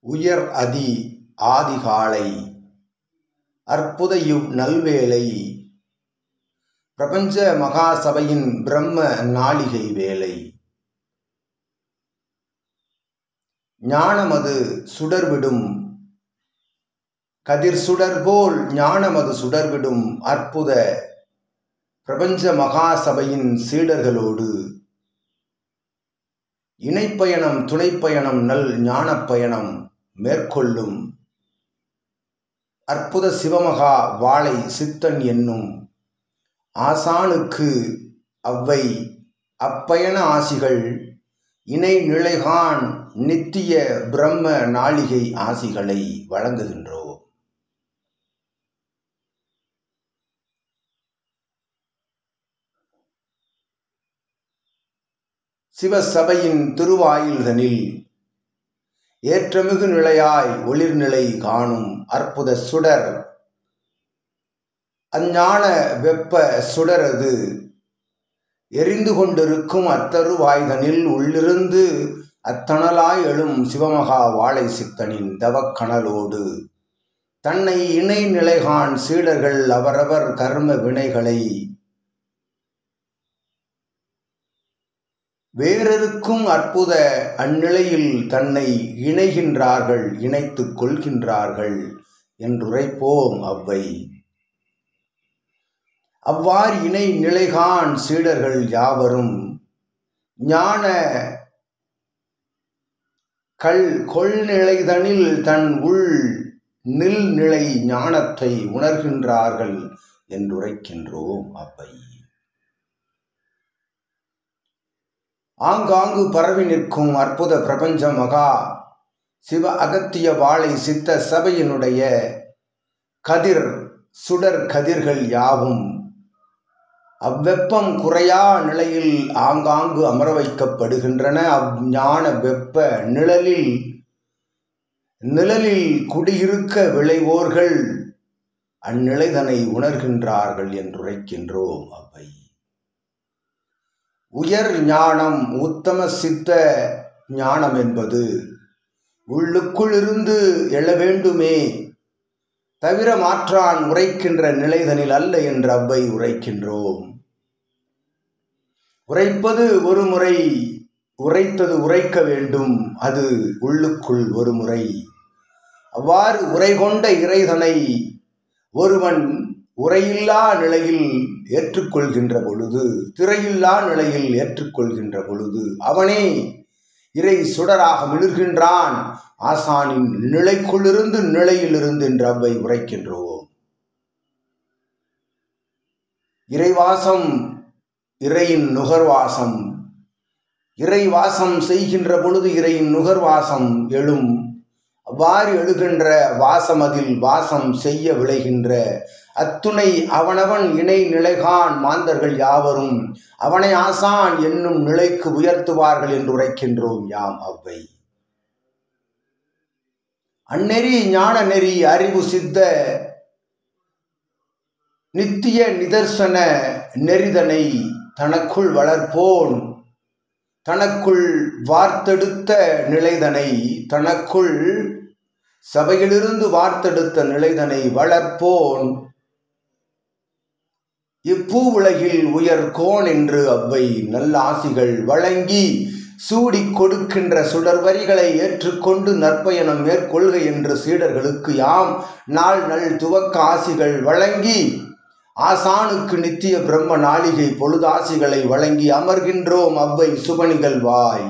உயர் அதி ஆதிகாலை அற்புத இவ் நல்வேளை பிரபஞ்ச மகாசபையின் பிரம்ம நாளிகை வேளை. ஞானமது சுடர்விடும் கதிர் சுடர்போல் ஞானமது சுடர்விடும் அற்புத பிரபஞ்ச மகாசபையின் சீடர்களோடு இணைப்பயணம் துணைப்பயணம் நல் ஞானப்பயணம் மேற்கொள்ளும் அற்புத சிவமகா வாழை சித்தன் என்னும் ஆசானுக்கு அவ்வை அப்பயண ஆசிகள் இணை நிலைகான் நித்திய பிரம்ம நாளிகை ஆசிகளை வழங்குகின்றோம். சிவசபையின் திருவாயில்தனில் ஏற்றமிகு நிலையாய் ஒளிர்நிலை காணும் அற்புத சுடர் அஞ்ஞான வெப்ப சுடரது எரிந்து கொண்டிருக்கும் அத்தருவாய்தனில் உள்ளிருந்து அத்தணலாய் எழும் சிவமகா வாழை சித்தனின் தவக்கணலோடு தன்னை இணை நிலைகான் சீடர்கள் அவரவர் கர்ம வினைகளை வேறெருக்கும் அற்புத அந்நிலையில் தன்னை இணைகின்றார்கள், இணைத்துக் கொள்கின்றார்கள் என்றுரைப்போம் அவ்வை. அவ்வாறு இணை நிலைகான் சீடர்கள் யாவரும் ஞான கொள்நிலைதனில் தன் உள் நில்நிலை ஞானத்தை உணர்கின்றார்கள் என்றுரைக்கின்றோம் அவ்வை. ஆங்காங்கு பரவி நிற்கும் அற்புத பிரபஞ்ச மகா சிவ அகத்திய வாழை சித்த சபையினுடைய கதிர் சுடர் கதிர்கள் யாவும் அவ்வெப்பம் குறையா நிலையில் ஆங்காங்கு அமர வைக்கப்படுகின்றன. அவ்ஞான வெப்ப நிழலில் குடியிருக்க விளைவோர்கள் அந்நிலைதனை உணர்கின்றார்கள் என்றுரைக்கின்றோம் அவ்வை. உயர் ஞானம் உத்தம சித்த ஞானம் என்பது உள்ளுக்குள் இருந்து எழ வேண்டுமே தவிர மாற்றான் உரைக்கின்ற நிலைதனில் அல்ல என்று அவ்வை உரைக்கின்றோம். உரைப்பது ஒரு முறை, உரைத்தது உரைக்க வேண்டும், அது உள்ளுக்குள் ஒரு முறை. அவ்வாறு உரை கொண்ட இறைதனை ஒருவன் உரையில்லா நிலையில் ஏற்றுக்கொள்கின்ற பொழுது, திரையில்லா நிலையில் ஏற்றுக்கொள்கின்ற பொழுது அவனே இறை சுடராக மிளிர்கின்றான். ஆசானின் நிலைக்குள்ளிருந்து நிலையிலிருந்து என்று அவ்வை உரைக்கின்றோம். இறைவாசம் இறையின் நுகர்வாசம், இறைவாசம் செய்கின்ற பொழுது இறையின் நுகர்வாசம் எழும். அவ்வாறு எழுகின்ற வாசம் அதில் வாசம் செய்ய விளைகின்ற அத்துணை அவனவன் இணை நிலைகான் மாந்தர்கள் யாவரும் அவனை ஆசான் என்னும் நிலைக்கு உயர்த்துவார்கள் என்று உரைக்கின்றோம் யாம் அவ்வை. அந்நெறி ஞான நெறி அறிவு சித்த நித்திய நிதர்சன நெறிதனை தனக்குள் வளர்ப்போன், தனக்குள் வார்த்தெடுத்த நிலைதனை, தனக்குள் சபையிலிருந்து வார்த்தெடுத்த நிலைதனை வளர்ப்போன் இப்பூ உலகில் உயர்கோன் என்று அவ்வை நல்ல ஆசிகள் வழங்கி சூடி கொடுக்கின்ற சுடர் வரிகளை ஏற்றுக்கொண்டு நற்பயணம் மேற்கொள்க என்று சீடர்களுக்கு யாம் நாள் நல் துவக்க ஆசிகள் வழங்கி ஆசானுக்கு நித்திய பிரம்ம நாளிகை பொழுதாசிகளை வழங்கி அமர்கின்றோம் அவ்வை சுபனிகள் வாய்.